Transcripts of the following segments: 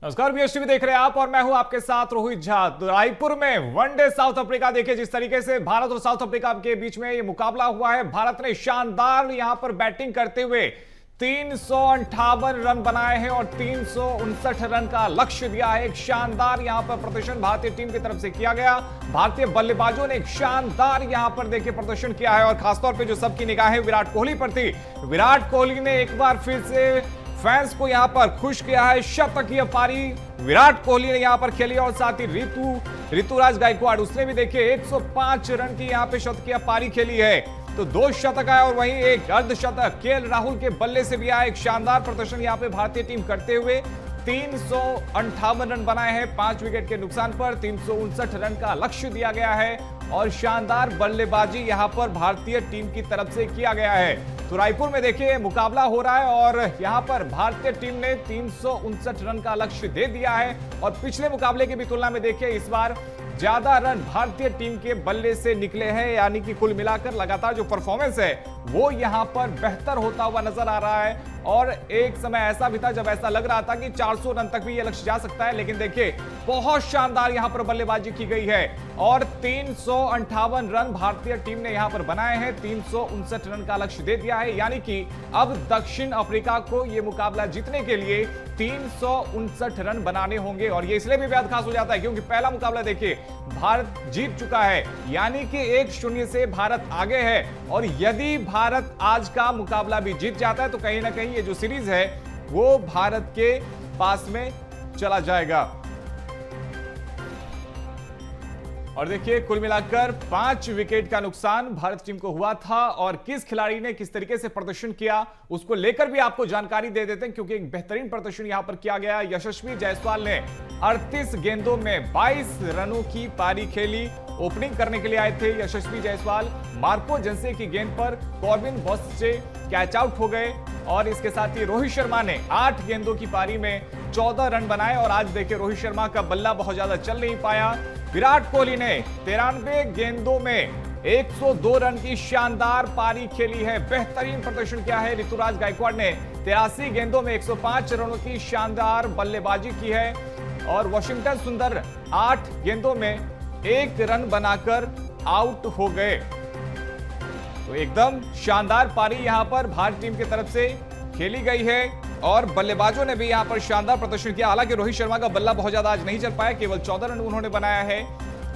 नमस्कार, बीएसटीवी देख रहे हैं आप और मैं हूं आपके साथ रोहित झा। तो रायपुर में वनडे साउथ अफ्रीका देखिए जिस तरीके से भारत और साउथ अफ्रीका के बीच में ये मुकाबला हुआ है। भारत ने शानदार यहां पर बैटिंग करते हुए 358 रन बनाए हैं और 359 रन का लक्ष्य दिया है। एक शानदार यहां पर प्रदर्शन भारतीय टीम की तरफ से किया गया। भारतीय बल्लेबाजों ने एक शानदार यहां पर देखिए प्रदर्शन किया है और खासतौर पे जो सबकी निगाहें विराट कोहली पर थी। विराट कोहली ने एक बार फिर से फैंस को यहां पर खुश किया है। शतकीय पारी विराट कोहली ने यहां पर खेली और साथ ही ऋतुराज गायकवाड़ उसने भी देखिए 105 रन की यहां पे शतकीय पारी खेली है। तो 2 शतक आए और वहीं एक अर्धशतक केएल राहुल के बल्ले से भी आया। एक शानदार प्रदर्शन यहां पे भारतीय टीम करते हुए 358 रन बनाए हैं 5 विकेट के नुकसान पर। 359 रन का लक्ष्य दिया गया है और शानदार बल्लेबाजी यहां पर भारतीय टीम की तरफ से किया गया है। तो रायपुर में देखिए मुकाबला हो रहा है और यहां पर भारतीय टीम ने 359 रन का लक्ष्य दे दिया है और पिछले मुकाबले की भी तुलना में देखिए इस बार ज्यादा रन भारतीय टीम के बल्ले से निकले हैं। यानी कि कुल मिलाकर लगातार जो परफॉर्मेंस है वो यहां पर बेहतर होता हुआ नजर आ रहा है। और एक समय ऐसा भी था जब ऐसा लग रहा था कि 400 रन तक भी यह लक्ष्य जा सकता है, लेकिन देखिए बहुत शानदार यहां पर बल्लेबाजी की गई है और 358 रन भारतीय टीम ने यहां पर बनाए हैं। 359 रन का लक्ष्य दे दिया है। यानी कि अब दक्षिण अफ्रीका को यह मुकाबला जीतने के लिए 359 रन बनाने होंगे और यह इसलिए भी बेहद खास हो जाता है क्योंकि पहला मुकाबला देखिए भारत जीत चुका है। यानी कि 1-0 से भारत आगे है और यदि भारत आज का मुकाबला भी जीत जाता है तो कहीं ना कहीं ये जो सीरीज है वो भारत के पास में चला जाएगा। और देखिए कुल मिलाकर 5 विकेट का नुकसान भारत टीम को हुआ था और किस खिलाड़ी ने किस तरीके से प्रदर्शन किया उसको लेकर भी आपको जानकारी दे देते हैं क्योंकि एक बेहतरीन प्रदर्शन यहां पर किया गया। यशस्वी जायसवाल ने 38 गेंदों में 22 रनों की पारी खेली। ओपनिंग करने के लिए आए थे यशस्वी जायसवाल। मार्को जंसे की गेंद पर कॉर्बिन बॉस से कैच आउट हो गए और इसके साथ ही रोहित शर्मा ने 8 गेंदों की पारी में 14 रन बनाए और आज देखिए रोहित शर्मा का बल्ला बहुत ज्यादा चल नहीं पाया। विराट कोहली ने 93 गेंदों में 102 रन की शानदार पारी खेली है। बेहतरीन प्रदर्शन किया है। ऋतुराज गायकवाड़ ने 83 गेंदों में 105 रनों की शानदार बल्लेबाजी की है और वॉशिंगटन सुंदर 8 गेंदों में 1 रन बनाकर आउट हो गए। तो एकदम शानदार पारी यहां पर भारतीय टीम की तरफ से खेली गई है और बल्लेबाजों ने भी यहां पर शानदार प्रदर्शन किया। हालांकि रोहित शर्मा का बल्ला बहुत ज्यादा आज नहीं चल पाया, केवल 14 रन उन्होंने बनाया है,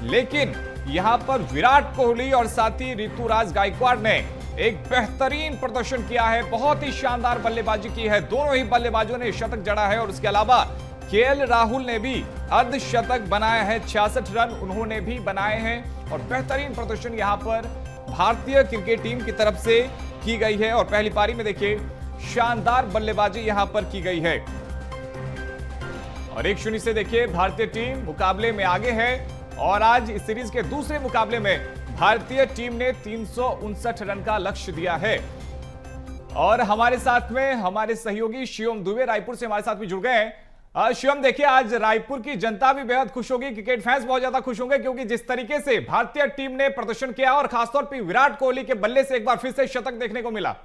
लेकिन यहां पर विराट कोहली और साथ ही ऋतुराज गायकवाड़ ने एक बेहतरीन प्रदर्शन किया है। बहुत ही शानदार बल्लेबाजी की है। दोनों ही बल्लेबाजों ने शतक जड़ा है और उसके अलावा केएल राहुल ने भी अर्धशतक बनाया है। 66 रन उन्होंने भी बनाए हैं और बेहतरीन प्रदर्शन यहां पर भारतीय क्रिकेट टीम की तरफ से की गई है और पहली पारी में देखिए शानदार बल्लेबाजी यहां पर की गई है और 1-0 से देखिए भारतीय टीम मुकाबले में आगे है और आज इस सीरीज के दूसरे मुकाबले में भारतीय टीम ने 359 रन का लक्ष्य दिया है। और हमारे साथ में हमारे सहयोगी शिवम दुबे रायपुर से हमारे साथ में जुड़ गए हैं। शिवम देखिए आज रायपुर की जनता भी बेहद खुश होगी, क्रिकेट फैंस बहुत ज्यादा खुश होंगे क्योंकि जिस तरीके से भारतीय टीम ने प्रदर्शन किया और खासतौर पर विराट कोहली के बल्ले से एक बार फिर से शतक देखने को मिला।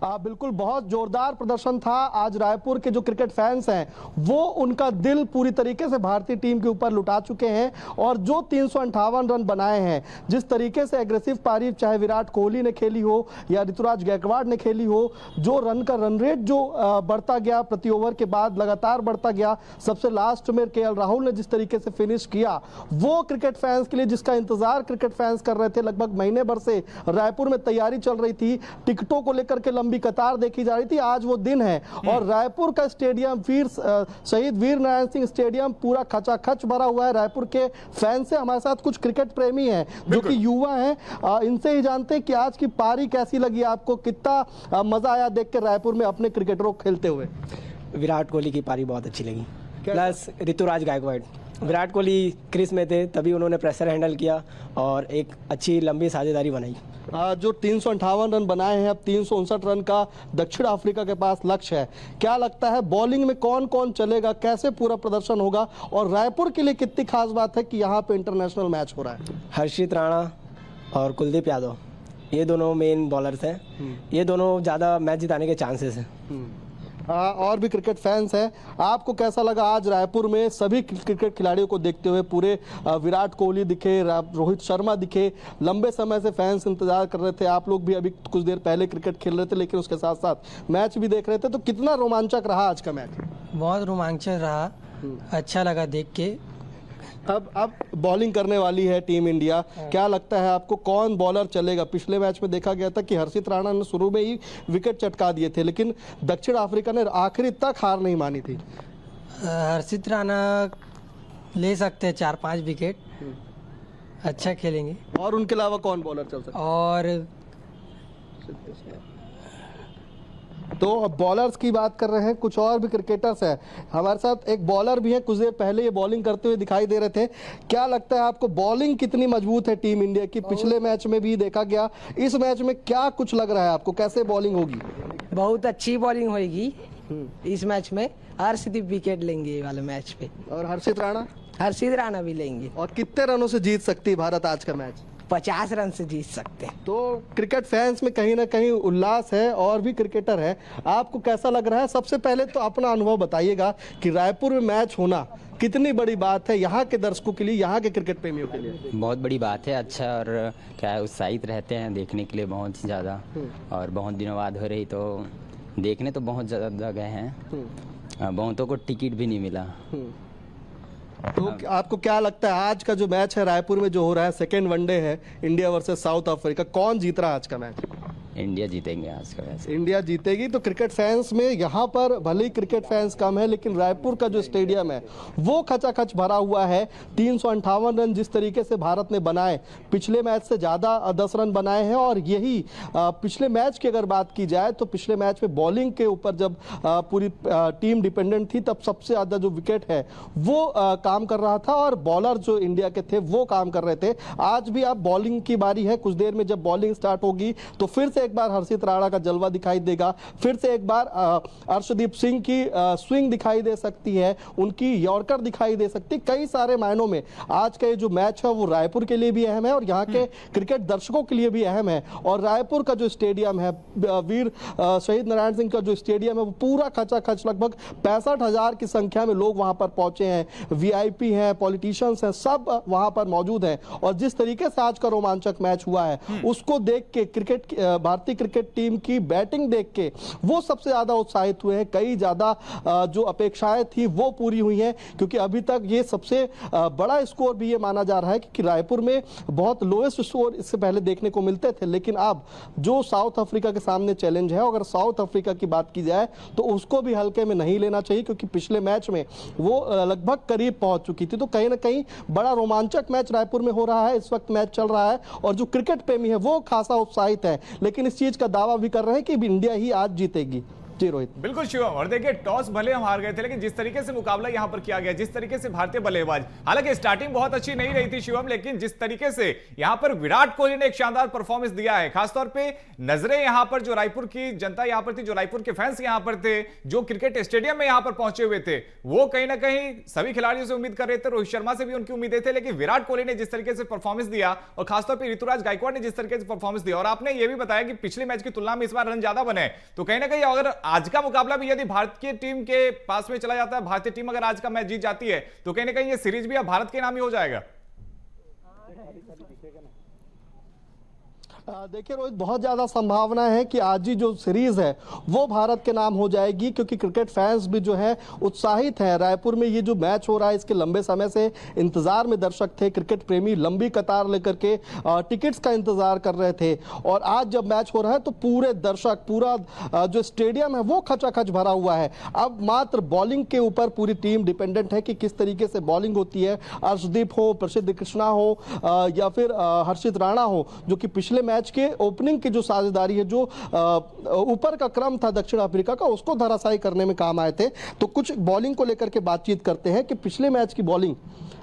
बिल्कुल बहुत जोरदार प्रदर्शन था। आज रायपुर के जो क्रिकेट फैंस हैं वो उनका दिल पूरी तरीके से भारतीय टीम के ऊपर लुटा चुके हैं और जो 358 रन बनाए हैं, जिस तरीके से एग्रेसिव पारी चाहे विराट कोहली ने खेली हो या ऋतुराज गायकवाड़ ने खेली हो, जो रन का रन रेट जो बढ़ता गया प्रति ओवर के बाद लगातार बढ़ता गया, सबसे लास्ट में केएल राहुल ने जिस तरीके से फिनिश किया, वो क्रिकेट फैंस के लिए जिसका इंतजार क्रिकेट फैंस कर रहे थे, लगभग महीने भर से रायपुर में तैयारी चल रही थी, टिकटों को लेकर के लंबी कतार देखी जा रही थी, आज वो दिन है और रायपुर का स्टेडियम शहीद वीर नारायण सिंह स्टेडियम पूरा खचाखच भरा हुआ है। रायपुर के फैन से हमारे साथ कुछ क्रिकेट प्रेमी हैं जो कि युवा हैं, इनसे ही जानते हैं कि आज की पारी कैसी लगी आपको, कितना मजा आया देख के रायपुर में अपने क्रिकेटरों को खेलते हुए। विराट कोहली की पारी बहुत अच्छी लगी, प्लस ऋतुराज गायकवाड़। विराट कोहली क्रीज में थे तभी उन्होंने प्रेशर हैंडल किया और एक अच्छी लंबी साझेदारी बनाई। जो 358 रन बनाए हैं, अब 359 रन का दक्षिण अफ्रीका के पास लक्ष्य है। क्या लगता है बॉलिंग में कौन कौन चलेगा, कैसे पूरा प्रदर्शन होगा और रायपुर के लिए कितनी खास बात है कि यहाँ पे इंटरनेशनल मैच हो रहा है? हर्षित राणा और कुलदीप यादव ये दोनों मेन बॉलर्स हैं। ये दोनों ज़्यादा मैच जिताने के चांसेस हैं। और भी क्रिकेट फैंस हैं, आपको कैसा लगा आज रायपुर में सभी क्रिकेट खिलाड़ियों को देखते हुए? पूरे विराट कोहली दिखे, रोहित शर्मा दिखे, लंबे समय से फैंस इंतजार कर रहे थे। आप लोग भी अभी कुछ देर पहले क्रिकेट खेल रहे थे, लेकिन उसके साथ साथ मैच भी देख रहे थे, तो कितना रोमांचक रहा आज का मैच? बहुत रोमांचक रहा, अच्छा लगा देख के। अब बॉलिंग करने वाली है टीम इंडिया, क्या लगता है आपको कौन बॉलर चलेगा? पिछले मैच में देखा गया था कि हर्षित राणा ने शुरू में ही विकेट चटका दिए थे, लेकिन दक्षिण अफ्रीका ने आखिरी तक हार नहीं मानी थी। हर्षित राणा ले सकते हैं 4-5 विकेट, अच्छा खेलेंगे। और उनके अलावा कौन बॉलर चल सकता है? और तो अब बॉलर्स की बात कर रहे हैं, कुछ और भी क्रिकेटर्स हैं हमारे साथ। एक बॉलर भी है, कुछ देर पहले ये बॉलिंग करते हुए दिखाई दे रहे थे। क्या लगता है आपको बॉलिंग कितनी मजबूत है टीम इंडिया की? पिछले मैच में भी देखा गया, इस मैच में क्या कुछ लग रहा है आपको, कैसे बॉलिंग होगी? बहुत अच्छी बॉलिंग होगी इस मैच में। हर्षदीप विकेट लेंगे ये वाले मैच पे। और हर्षित राणा? हर्षित राणा भी लेंगे। और कितने रनों से जीत सकती है भारत आज का मैच? 50 रन से जीत सकते हैं। तो क्रिकेट फैंस में कहीं ना कहीं उल्लास है, और भी क्रिकेटर है। आपको कैसा लग रहा है? सबसे पहले तो अपना अनुभव बताइएगा कि रायपुर में मैच होना कितनी बड़ी बात है यहाँ के दर्शकों के लिए, यहाँ के क्रिकेट प्रेमियों के लिए? बहुत बड़ी बात है। अच्छा, और क्या है, उत्साहित रहते हैं देखने के लिए बहुत ज़्यादा। और बहुत दिनों बाद हो रही, तो देखने तो बहुत ज़्यादा गए हैं, बहुतों को टिकट भी नहीं मिला। तो आपको क्या लगता है आज का जो मैच है रायपुर में जो हो रहा है, सेकेंड वनडे है इंडिया वर्सेस साउथ अफ्रीका, कौन जीत रहा है आज का मैच? इंडिया जीतेंगे आज का मैच। इंडिया जीतेगी। तो क्रिकेट फैंस में यहाँ पर भले ही क्रिकेट फैंस कम है, लेकिन रायपुर का जो स्टेडियम है वो खचाखच भरा हुआ है। 358 रन जिस तरीके से भारत ने बनाए, पिछले मैच से ज़्यादा 10 रन बनाए हैं। और यही पिछले मैच की अगर बात की जाए तो पिछले मैच में बॉलिंग के ऊपर जब पूरी टीम डिपेंडेंट थी, तब सबसे ज़्यादा जो विकेट है वो काम कर रहा था, और बॉलर जो इंडिया के थे वो काम कर रहे थे। आज भी अब बॉलिंग की बारी है। कुछ देर में जब बॉलिंग स्टार्ट होगी तो फिर से एक बार हर्षित राणा का जलवा दिखाई देगा, फिर से एक बार अर्शदीप सिंह की स्विंग दिखाई दे सकती है, उनकी यॉर्कर दिखाई दे सकती है। कई सारे मायनों में आज का ये जो मैच है वो रायपुर के लिए भी अहम है, और यहाँ के क्रिकेट दर्शकों के लिए भी अहम है। और रायपुर का जो स्टेडियम है, वीर शहीद नारायण सिंह का जो स्टेडियम है, वो पूरा खचाखच लगभग 65,000 की संख्या में लोग वहां पर पहुंचे हैं। वीआईपी हैं, पॉलिटिशियंस हैं, सब वहां पर मौजूद हैं। और जिस तरीके से आज का रोमांचक मैच हुआ है, उसको देख के भारतीय क्रिकेट टीम की बैटिंग देख के वो सबसे ज्यादा उत्साहित हुए हैं। कई ज्यादा जो अपेक्षाएं थी वो पूरी हुई हैं, क्योंकि अभी तक ये सबसे बड़ा स्कोर भी ये माना जा रहा है कि रायपुर में बहुत लोएस्ट स्कोर इससे पहले देखने को मिलते थे। लेकिन अब जो साउथ अफ्रीका के सामने चैलेंज है, अगर साउथ अफ्रीका की बात की जाए तो उसको भी हल्के में नहीं लेना चाहिए, क्योंकि पिछले मैच में वो लगभग करीब पहुंच चुकी थी। तो कहीं ना कहीं बड़ा रोमांचक मैच रायपुर में हो रहा है, इस वक्त मैच चल रहा है, और जो क्रिकेट प्रेमी है वो खासा उत्साहित है, लेकिन इस चीज का दावा भी कर रहे हैं कि इंडिया ही आज जीतेगी। जी रोहित। बिल्कुल शिवम, और देखिए टॉस भले हम हार गए थे, लेकिन जिस तरीके से मुकाबला यहां पर किया गया, जिस तरीके से भारतीय बल्लेबाज, हालांकि स्टार्टिंग बहुत अच्छी नहीं रही थी शिवम, लेकिन जिस तरीके से यहां पर विराट कोहली ने एक शानदार परफॉर्मेंस दिया है, खासतौर पे नजरें यहां पर जो रायपुर की जनता यहां पर थी, जो रायपुर के फैंस यहां पर थे, जो क्रिकेट स्टेडियम में यहां पर पहुंचे हुए थे, वो कहीं ना कहीं सभी खिलाड़ियों से उम्मीद कर रहे थे, रोहित शर्मा से भी उनकी उम्मीदें थे, लेकिन विराट कोहली ने जिस तरीके से परफॉर्मेंस दिया, और खासतौर पर ऋतुराज गायकवाड़ ने जिस तरीके से परफॉर्मेंस दिया, और आपने यह भी बताया कि पिछले मैच की तुलना में इस बार रन ज्यादा बने, तो कहीं ना कहीं अगर आज का मुकाबला भी यदि भारतीय टीम के पास में चला जाता है, भारतीय टीम अगर आज का मैच जीत जाती है, तो कहीं ना कहीं ये सीरीज भी अब भारत के नाम ही हो जाएगा। देखिए रोहित, बहुत ज़्यादा संभावना है कि आज ही जो सीरीज़ है वो भारत के नाम हो जाएगी, क्योंकि क्रिकेट फैंस भी जो है उत्साहित हैं। रायपुर में ये जो मैच हो रहा है इसके लंबे समय से इंतज़ार में दर्शक थे, क्रिकेट प्रेमी लंबी कतार लेकर के टिकट्स का इंतज़ार कर रहे थे, और आज जब मैच हो रहा है तो पूरे दर्शक, पूरा जो स्टेडियम है वो खचाखच भरा हुआ है। अब मात्र बॉलिंग के ऊपर पूरी टीम डिपेंडेंट है कि किस तरीके से बॉलिंग होती है। अर्शदीप हो, प्रसिद्ध कृष्णा हो, या फिर हर्षित राणा हो, जो कि पिछले मैच के ओपनिंग की जो साझेदारी है, जो ऊपर का क्रम था दक्षिण अफ्रीका का, उसको धराशायी करने में काम आए थे। तो कुछ बॉलिंग को लेकर के बातचीत करते हैं कि पिछले मैच की बॉलिंग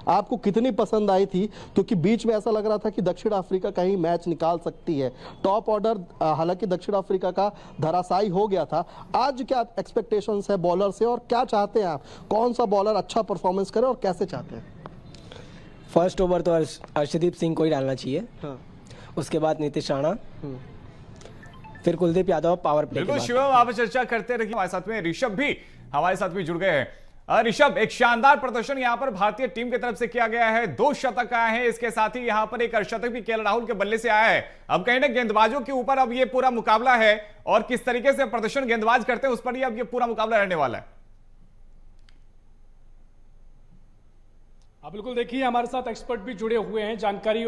आपको कितनी पसंद आई थी, क्योंकि बीच में ऐसा लग रहा था कि दक्षिण अफ्रीका का ही मैच निकाल सकती है। टॉप ऑर्डर हालांकि दक्षिण अफ्रीका का धराशायी हो गया था। आज क्या एक्सपेक्टेशंस है बॉलर से, और क्या चाहते हैं आप, कौन सा बॉलर अच्छा परफॉर्मेंस करे और कैसे चाहते हैं? फर्स्ट ओवर तो अर्शदीप सिंह को ही डालना चाहिए। हाँ। उसके बाद नीतीश राणा, फिर कुलदीप यादव पावर प्ले के बिल्कुल बाद। शिवम, आप चर्चा करते रहिए, हमारे साथ में ऋषभ भी हमारे साथ भी जुड़ गए हैं। ऋषभ, एक शानदार प्रदर्शन यहां पर भारतीय टीम की तरफ से किया गया है, 2 शतक आए हैं, इसके साथ ही यहां पर एक अर्धशतक भी केएल राहुल के बल्ले से आया है। अब कहीं ना गेंदबाजों के ऊपर अब ये पूरा मुकाबला है और किस तरीके से प्रदर्शन गेंदबाज करते हैं उस पर ही अब ये पूरा मुकाबला रहने वाला है। बिल्कुल, देखिए हमारे साथ एक्सपर्ट भी जुड़े हुए हैं, जानकारी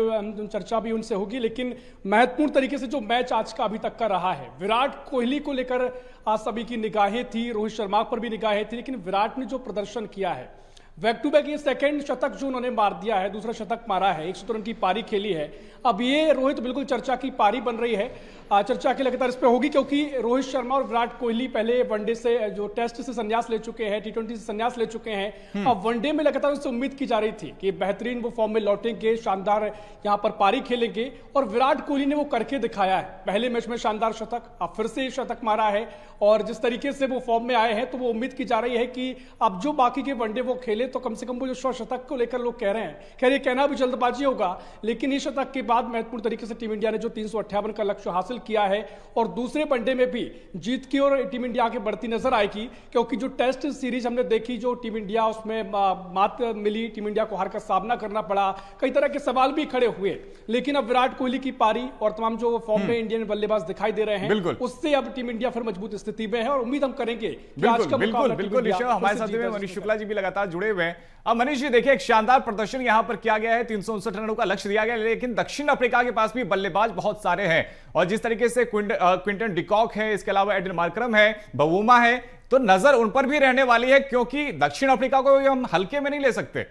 चर्चा भी उनसे होगी, लेकिन महत्वपूर्ण तरीके से जो मैच आज का अभी तक का रहा है, विराट कोहली को लेकर आज सभी की निगाहें थी, रोहित शर्मा पर भी निगाहें थी, लेकिन विराट ने जो प्रदर्शन किया है, बैक टू बैक ये सेकंड शतक जो उन्होंने मार दिया है, दूसरा शतक मारा है, 100 रन की पारी खेली है। अब ये रोहित बिल्कुल चर्चा की पारी बन रही है, चर्चा की लगातार इस पे होगी, क्योंकि रोहित शर्मा और विराट कोहली पहले वनडे से जो टेस्ट से संन्यास ले चुके हैं, T20 से संन्यास ले चुके हैं। अब वनडे में लगातार उससे उम्मीद की जा रही थी कि बेहतरीन वो फॉर्म में लौटेंगे, शानदार यहाँ पर पारी खेलेंगे, और विराट कोहली ने वो करके दिखाया है। पहले मैच में शानदार शतक, अब फिर से शतक मारा है, और जिस तरीके से वो फॉर्म में आए हैं तो वो उम्मीद की जा रही है कि अब जो बाकी के वनडे वो खेले तो कम से कम वो जो 100 शतक को लेकर लोग कह रहे हैं, खैर ये कहना भी जल्दबाजी होगा, लेकिन इस शतक के बाद महत्वपूर्ण तरीके से टीम इंडिया ने जो 358 का लक्ष्य हासिल किया है, और दूसरे वनडे में भी जीत की और टीम इंडिया आगे बढ़ती नजर आएगी, क्योंकि जो टेस्ट सीरीज हमने देखी, जो टीम इंडिया उसमें मात मिली, टीम इंडिया को हार का सामना करना पड़ा, कई तरह के सवाल भी खड़े हुए, लेकिन अब विराट कोहली की पारी और तमाम जो फॉर्म में इंडियन बल्लेबाज दिखाई दे रहे हैं, उससे अब टीम इंडिया फिर मजबूत स्थिति में है, और उम्मीद हम करेंगे कि आज का मुकाबला बिल्कुल ऋषभ, हमारे साथ में मनीष शुक्ला जी भी लगातार जुड़े हुए हैं। अब मनीष जी देखिए, एक शानदार प्रदर्शन यहां पर किया गया है, 359 रनों का लक्ष्य दिया गया, लेकिन दक्षिण अफ्रीका के पास भी बल्लेबाज बहुत सारे हैं, और जिस तरीके से क्विंटन डिकॉक है, इसके अलावा एडन मार्करम है, बवूमा है, तो नजर उन पर भी रहने वाली है, क्योंकि दक्षिण अफ्रीका को हम हल्के में नहीं ले सकते।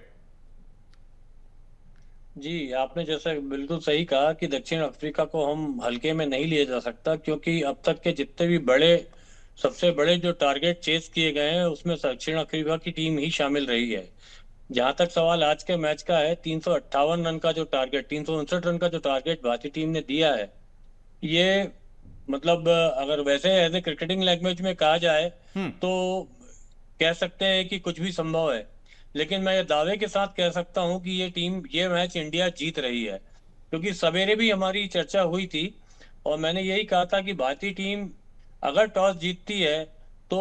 जी, आपने जैसे बिल्कुल सही कहा कि दक्षिण अफ्रीका को हम हल्के में नहीं लिया जा सकता, क्योंकि अब तक के जितने भी सबसे बड़े जो टारगेट चेस किए गए हैं उसमें दक्षिण अफ्रीका की टीम ही शामिल रही है। जहां तक सवाल आज के मैच का है, 358 रन का जो टारगेट, 359 रन का जो टारगेट भारतीय टीम ने दिया है, ये मतलब अगर वैसे एज ए क्रिकेटिंग लैंग्वेज में कहा जाए तो कह सकते हैं कि कुछ भी संभव है, लेकिन मैं ये दावे के साथ कह सकता हूं कि ये मैच इंडिया जीत रही है, क्योंकि सवेरे भी हमारी चर्चा हुई थी और मैंने यही कहा था कि भारतीय टीम अगर टॉस जीतती है तो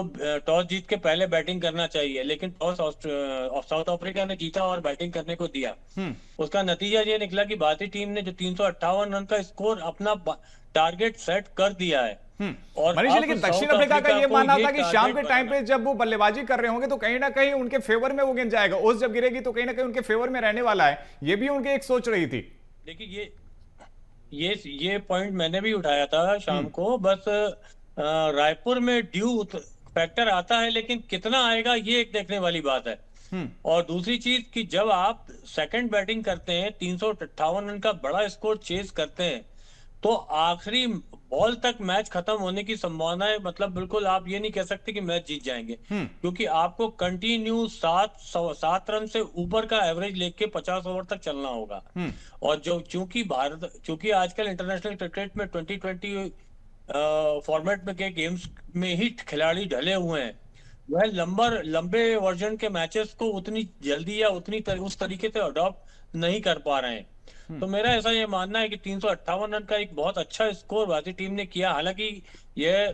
टॉस जीत के पहले बैटिंग करना चाहिए, लेकिन टॉस साउथ अफ्रीका ने जीता और बैटिंग करने को दिया। उसका नतीजा ये निकला कि भारतीय टीम ने जो 358 रन का स्कोर अपना टारगेट सेट कर दिया है। और मनीष, लेकिन दक्षिण अफ्रीका का ये मानना था कि शाम के टाइम पे जब वो बल्लेबाजी कर रहे होंगे तो कहीं ना कहीं उनके फेवर में वो गेंद जाएगा, ओस जब गिरेगी तो कहीं ना कहीं उनके फेवर में रहने वाला है, ये भी उनके एक सोच रही थी। देखिए ये पॉइंट मैंने भी उठाया था शाम को, बस रायपुर में ड्यू फैक्टर आता है, लेकिन कितना आएगा ये एक देखने वाली बात है। और दूसरी चीज कि जब आप सेकंड बैटिंग करते हैं, 358 रन का बड़ा स्कोर चेस करते हैं, तो आखिरी बॉल तक मैच खत्म होने की संभावना है, मतलब बिल्कुल आप ये नहीं कह सकते कि मैच जीत जाएंगे, क्योंकि आपको कंटिन्यू 7 रन से ऊपर का एवरेज लेके 50 ओवर तक चलना होगा। और जो चूंकि आजकल इंटरनेशनल क्रिकेट में 2020 फॉर्मेट में के गेम्स में ही खिलाड़ी ढले हुए हैं, वह लंबे वर्जन के मैचेस को उतनी जल्दी या उस तरीके से अडॉप्ट नहीं कर पा रहे हैं। तो मेरा ऐसा ये मानना है कि 358 रन का एक बहुत अच्छा स्कोर भारतीय टीम ने किया। हालांकि ये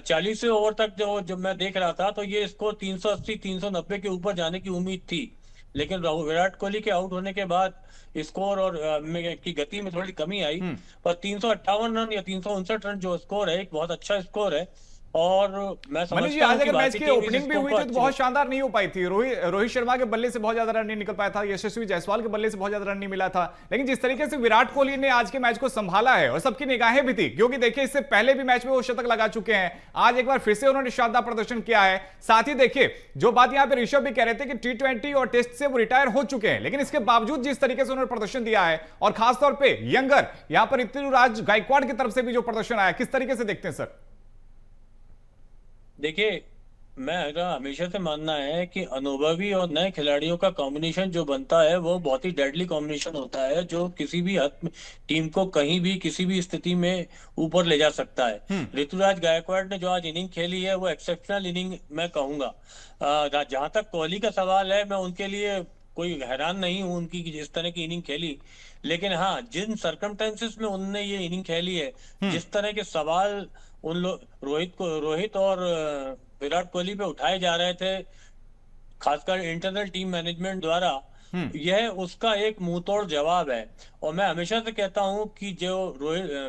40 ओवर तक जब मैं देख रहा था तो ये स्कोर 380-390 के ऊपर जाने की उम्मीद थी, लेकिन विराट कोहली के आउट होने के बाद स्कोर और की गति में थोड़ी कमी आई, पर 358 रन या 359 रन जो स्कोर है एक बहुत अच्छा स्कोर है। और मैं समझता हूं कि मैच की ओपनिंग भी हुई थी तो बहुत शानदार नहीं हो पाई थी, रोहित शर्मा के बल्ले से बहुत ज्यादा रन नहीं निकल पाया था, यशस्वी जायसवाल के बल्ले से बहुत ज्यादा रन नहीं मिला था, लेकिन जिस तरीके से विराट कोहली ने आज के मैच को संभाला है और सबकी निगाहें भी थी, क्योंकि देखिए इससे पहले भी मैच में वो शतक लगा चुके हैं, आज एक बार फिर से उन्होंने शानदार प्रदर्शन किया है। साथ ही देखिए जो बात यहाँ पे ऋषभ भी कह रहे थे कि T20 और टेस्ट से वो रिटायर हो चुके हैं, लेकिन इसके बावजूद जिस तरीके से उन्होंने प्रदर्शन दिया है, और खासतौर पर यंगर यहाँ पर ऋतुराज गायकवाड़ की तरफ से भी जो प्रदर्शन आया, किस तरीके से देखते हैं सर? देखिए, मेरा हमेशा से मानना है कि अनुभवी और नए खिलाड़ियों का कॉम्बिनेशन जो बनता है वो बहुत ही डेडली कॉम्बिनेशन होता है, जो किसी भी हद में टीम को कहीं भी किसी भी स्थिति में ऊपर ले जा सकता है। ऋतुराज गायकवाड़ ने जो आज इनिंग खेली है वो एक्सेप्शनल इनिंग मैं कहूंगा। जहां तक कोहली का सवाल है, मैं उनके लिए कोई हैरान नहीं हूं उनकी कि जिस तरह की इनिंग खेली, लेकिन हाँ, जिन सर्कमस्टेंसेस में उनने ये इनिंग खेली है, जिस तरह के सवाल उन लोग रोहित और विराट कोहली पे उठाए जा रहे थे, खासकर इंटरनल टीम मैनेजमेंट द्वारा, यह उसका एक मुंह तोड़ जवाब है। और मैं हमेशा से कहता हूं कि जो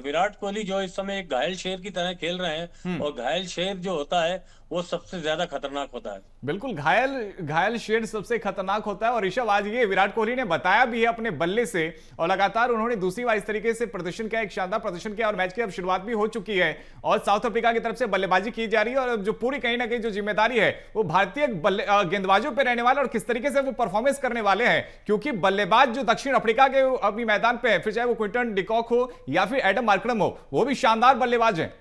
विराट कोहली जो इस समय एक घायल शेर की तरह खेल रहे हैं, और घायल शेर जो होता है वो सबसे ज्यादा खतरनाक होता है। बिल्कुल, घायल शेर सबसे खतरनाक होता है। और ऋषभ, आज ये विराट कोहली ने बताया भी है अपने बल्ले से, और लगातार उन्होंने दूसरी बार इस तरीके से प्रदर्शन किया, एक शानदार प्रदर्शन किया, और मैच की अब शुरुआत भी हो चुकी है और साउथ अफ्रीका की तरफ से बल्लेबाजी की जा रही है। और जो पूरी कहीं ना कहीं जो जिम्मेदारी है वो भारतीय गेंदबाजों पर रहने वाले और किस तरीके से वो परफॉर्मेंस करने वाले हैं, क्योंकि बल्लेबाज जो दक्षिण अफ्रीका के अभी मैदान पे है, फिर चाहे वो क्विंटन डिकॉक हो या फिर एडम मार्करम हो, वो भी शानदार बल्लेबाज हैं।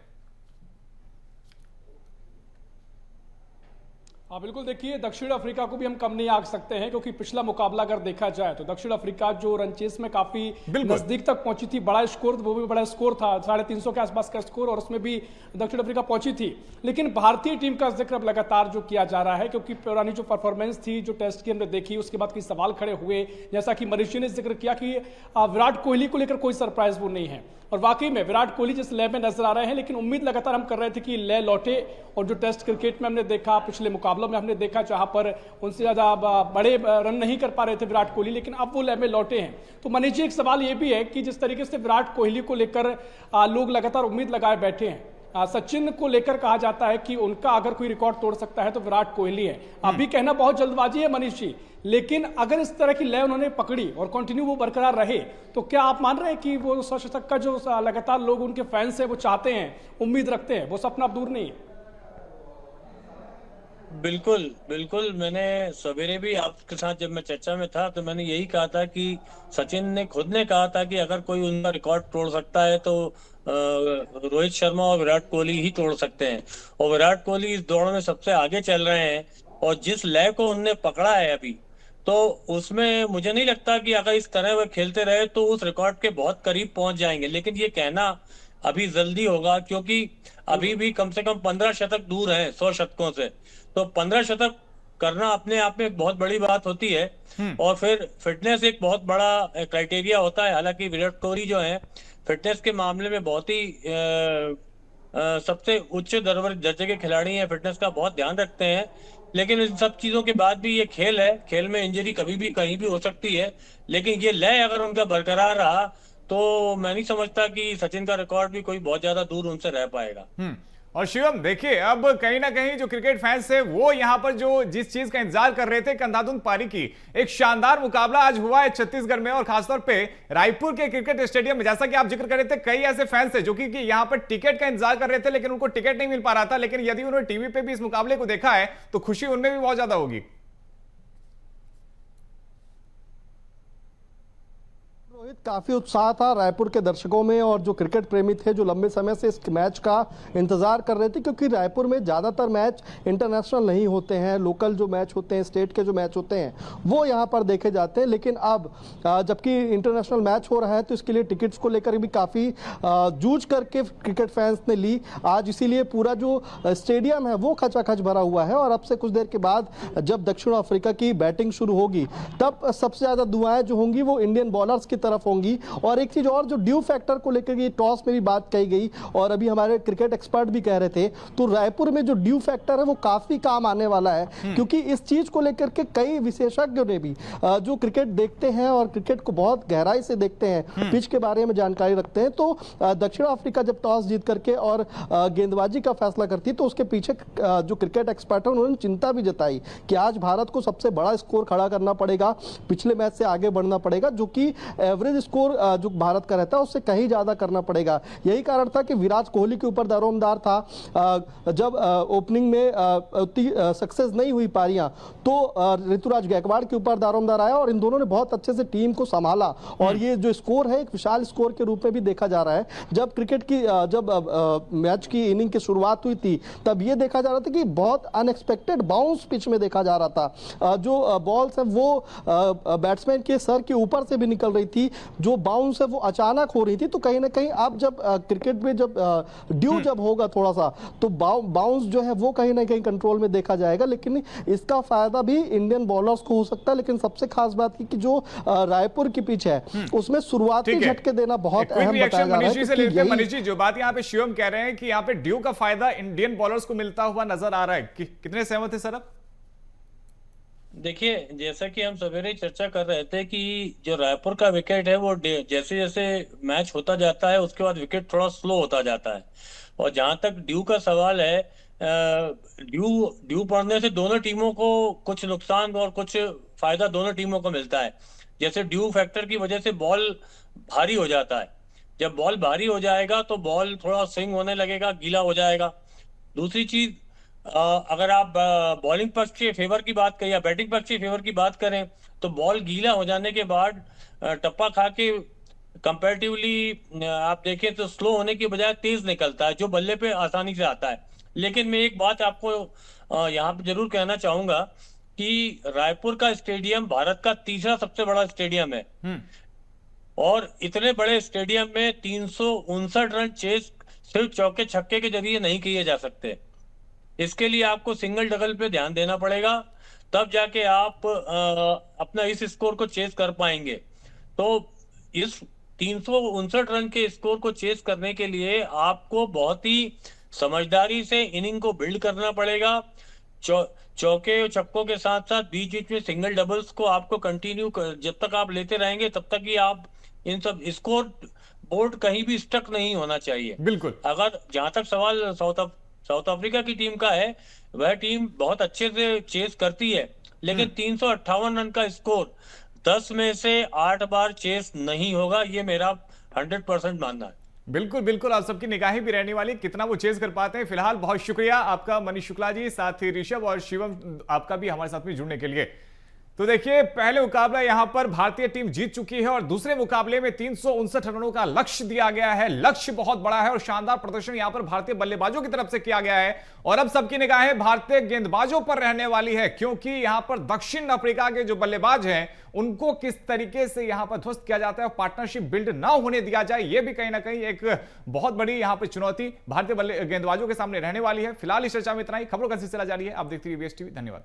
हाँ बिल्कुल, देखिए दक्षिण अफ्रीका को भी हम कम नहीं आंक सकते हैं, क्योंकि पिछला मुकाबला अगर देखा जाए तो दक्षिण अफ्रीका जो रनचेस में काफी नजदीक तक पहुंची थी, बड़ा स्कोर, वो भी बड़ा स्कोर था 350 के आसपास का स्कोर, और उसमें भी दक्षिण अफ्रीका पहुंची थी। लेकिन भारतीय टीम का जिक्र अब लगातार जो किया जा रहा है, क्योंकि पुरानी जो परफॉर्मेंस थी, जो टेस्ट की हमने देखी, उसके बाद कई सवाल खड़े हुए, जैसा कि मनीष जी ने जिक्र किया कि विराट कोहली को लेकर कोई सरप्राइज वो नहीं है। और वाकई में विराट कोहली जिस लय में नजर आ रहे हैं, लेकिन उम्मीद लगातार हम कर रहे थे कि लय लौटे, और जो टेस्ट क्रिकेट में हमने देखा, पिछले मुकाबलों में हमने देखा जहां पर उनसे ज्यादा बड़े रन नहीं कर पा रहे थे विराट कोहली, लेकिन अब वो लय में लौटे हैं। तो मनीष जी, एक सवाल ये भी है कि जिस तरीके से विराट कोहली को लेकर लोग लगातार उम्मीद लगाए बैठे हैं, सचिन को लेकर कहा जाता है कि उनका अगर कोई रिकॉर्ड तोड़ सकता है तो विराट कोहली है। अभी कहना बहुत जल्दबाजी है मनीष जी, लेकिन अगर इस तरह की लय उन्होंने पकड़ी और कंटिन्यू वो बरकरार रहे, तो क्या आप मान रहे हैं कि वो 100 शतक का जो लगातार लोग उनके फैंस है वो चाहते हैं, उम्मीद रखते हैं, वो सपना अब दूर नहीं है? बिल्कुल बिल्कुल, मैंने सवेरे भी आपके साथ जब मैं चर्चा में था तो मैंने यही कहा था कि सचिन ने खुद ने कहा था कि अगर कोई उनका रिकॉर्ड तोड़ सकता है तो रोहित शर्मा और विराट कोहली ही तोड़ सकते हैं। और विराट कोहली इस दौड़ में सबसे आगे चल रहे हैं, और जिस लय को उनने पकड़ा है अभी, तो उसमें मुझे नहीं लगता कि अगर इस तरह वो खेलते रहे तो उस रिकॉर्ड के बहुत करीब पहुंच जाएंगे। लेकिन ये कहना अभी जल्दी होगा, क्योंकि अभी भी कम से कम 15 शतक दूर हैं 100 शतकों से। तो 15 शतक करना अपने आप में एक बहुत बड़ी बात होती है, और फिर फिटनेस एक बहुत बड़ा क्राइटेरिया होता है। हालांकि विराट कोहली जो है फिटनेस के मामले में बहुत ही सबसे उच्च दर्जे के खिलाड़ी हैं, फिटनेस का बहुत ध्यान रखते हैं। लेकिन इन सब चीजों के बाद भी ये खेल है, खेल में इंजरी कभी भी कहीं भी हो सकती है। लेकिन ये लय अगर उनका बरकरार रहा तो मैं नहीं समझता कि सचिन का रिकॉर्ड भी कोई बहुत ज्यादा दूर उनसे रह पाएगा। और शिवम, देखिए अब कहीं ना कहीं जो क्रिकेट फैंस है वो यहां पर जो जिस चीज का इंतजार कर रहे थे, अंधाधुंध पारी की एक शानदार मुकाबला आज हुआ है छत्तीसगढ़ में, और खासतौर पे रायपुर के क्रिकेट स्टेडियम में। जैसा कि आप जिक्र कर रहे थे, कई ऐसे फैंस थे जो कि यहां पर टिकट का इंतजार कर रहे थे, लेकिन उनको टिकट नहीं मिल पा रहा था। लेकिन यदि उन्होंने टीवी पे भी इस मुकाबले को देखा है तो खुशी उनमें भी बहुत ज्यादा होगी। रोहित, काफी उत्साह था रायपुर के दर्शकों में, और जो क्रिकेट प्रेमी थे जो लंबे समय से इस मैच का इंतजार कर रहे थे, क्योंकि रायपुर में ज्यादातर मैच इंटरनेशनल नहीं होते हैं, लोकल जो मैच होते हैं, स्टेट के जो मैच होते हैं वो यहाँ पर देखे जाते हैं। लेकिन अब जबकि इंटरनेशनल मैच हो रहा है तो इसके लिए टिकट्स को लेकर भी काफी जूझ करके क्रिकेट फैंस ने ली आज, इसीलिए पूरा जो स्टेडियम है वो खचाखच भरा हुआ है। और अब से कुछ देर के बाद जब दक्षिण अफ्रीका की बैटिंग शुरू होगी तब सबसे ज्यादा दुआएं जो होंगी वो इंडियन बॉलर्स की तरफ होंगी। और एक चीज और, जो ड्यू फैक्टर को लेकर ये टॉस में भी बात कही गई, और अभी हमारे क्रिकेट एक्सपर्ट भी कह रहे थे, तो रायपुर में जो ड्यू फैक्टर है वो काफी काम आने वाला है, क्योंकि इस चीज को लेकर के कई विशेषज्ञों ने भी जो क्रिकेट देखते हैं और क्रिकेट को बहुत गहराई से देखते हैं, पिच के बारे में जानकारी रखते हैं, तो दक्षिण अफ्रीका जब टॉस जीत करके और गेंदबाजी का फैसला करती है तो उसके पीछे जो क्रिकेट एक्सपर्ट है उन्होंने चिंता भी जताई कि आज भारत को सबसे बड़ा स्कोर खड़ा करना पड़ेगा, पिछले मैच से आगे बढ़ना पड़ेगा, जो कि एवरेज स्कोर जो भारत का रहता है उससे कहीं ज्यादा करना पड़ेगा। यही कारण था कि विराट कोहली के ऊपर दारोमदार था। जब ओपनिंग में उतनी सक्सेस नहीं हुई पारियां तो ऋतुराज गायकवाड़ के ऊपर दारोमदार आया, और इन दोनों ने बहुत अच्छे से टीम को संभाला, और ये जो स्कोर है एक विशाल स्कोर के रूप में भी देखा जा रहा है। जब क्रिकेट की जब मैच की इनिंग की शुरुआत हुई थी तब ये देखा जा रहा था कि बहुत अनएक्सपेक्टेड बाउंस पिच में देखा जा रहा था, जो बॉल्स है वो बैट्समैन के सर के ऊपर से भी निकल रही थी, जो बाउंस है वो अचानक हो रही थी। तो कहीं ना कहीं अब जब क्रिकेट में जब ड्यू जब होगा थोड़ा सा, तो बाउंस जो है वो कहीं ना कहीं कंट्रोल में देखा जाएगा। लेकिन इसका फायदा भी इंडियन बॉलर्स को हो सकता है। लेकिन सबसे खास बात की कि जो रायपुर की पिच है उसमें शुरुआती झटके देना बहुत अहम बताया जा रहा है। मनीष जी, जो बात यहाँ पे शिवम कह रहे हैं कि यहाँ पे ड्यू का फायदा इंडियन बॉलर्स को मिलता हुआ नजर आ रहा है, कितने सहमत है सर? अब देखिए, जैसा कि हम सवेरे चर्चा कर रहे थे कि जो रायपुर का विकेट है वो जैसे जैसे मैच होता जाता है उसके बाद विकेट थोड़ा स्लो होता जाता है। और जहां तक ड्यू का सवाल है, ड्यू पड़ने से दोनों टीमों को कुछ नुकसान और कुछ फायदा दोनों टीमों को मिलता है। जैसे ड्यू फैक्टर की वजह से बॉल भारी हो जाता है। जब बॉल भारी हो जाएगा तो बॉल थोड़ा स्विंग होने लगेगा, गीला हो जाएगा। दूसरी चीज, अगर आप बॉलिंग पक्ष के फेवर की बात करें या बैटिंग पक्ष के फेवर की बात करें तो बॉल गीला हो जाने के बाद टप्पा खा के कंपैरेटिवली आप देखें तो स्लो होने की बजाय तेज निकलता है, जो बल्ले पे आसानी से आता है। लेकिन मैं एक बात आपको यहाँ पे जरूर कहना चाहूंगा कि रायपुर का स्टेडियम भारत का तीसरा सबसे बड़ा स्टेडियम है और इतने बड़े स्टेडियम में 359 रन चेस सिर्फ चौके छक्के के जरिए नहीं किए जा सकते। इसके लिए आपको सिंगल डबल पे ध्यान देना पड़ेगा, तब जाके आप अपना इस स्कोर को चेस कर पाएंगे। तो इस 359 रन के स्कोर को चेस करने के लिए आपको बहुत ही समझदारी से इनिंग को बिल्ड करना पड़ेगा। चौके और छक्कों के साथ साथ बीच बीच में सिंगल डबल्स को आपको कंटिन्यू जब तक आप लेते रहेंगे तब तक ही आप इन सब स्कोर बोर्ड कहीं भी स्टक नहीं होना चाहिए। बिल्कुल। अगर जहां तक सवाल साउथ अफ्रीका की टीम का है, वह टीम बहुत अच्छे से चेस करती है, लेकिन 358 रन का स्कोर 10 में से 8 बार चेस नहीं होगा, ये मेरा 100% मानना है। बिल्कुल बिल्कुल, आप सबकी निगाहें भी रहने वाली कितना वो चेज कर पाते हैं। फिलहाल बहुत शुक्रिया आपका मनीष शुक्ला जी, साथ ही ऋषभ और शिवम आपका भी हमारे साथ में जुड़ने के लिए। तो देखिए, पहले मुकाबला यहां पर भारतीय टीम जीत चुकी है और दूसरे मुकाबले में 359 रनों का लक्ष्य दिया गया है। लक्ष्य बहुत बड़ा है और शानदार प्रदर्शन यहां पर भारतीय बल्लेबाजों की तरफ से किया गया है और अब सबकी निगाहें भारतीय गेंदबाजों पर रहने वाली है, क्योंकि यहां पर दक्षिण अफ्रीका के जो बल्लेबाज हैं उनको किस तरीके से यहां पर ध्वस्त किया जाता है और पार्टनरशिप बिल्ड ना होने दिया जाए, यह भी कहीं ना कहीं एक बहुत बड़ी यहां पर चुनौती भारतीय गेंदबाजों के सामने रहने वाली है। फिलहाल इस चर्चा में इतना ही। खबरों का सिलसिला जारी है, आप देखते रहिए वीएस टीवी। धन्यवाद।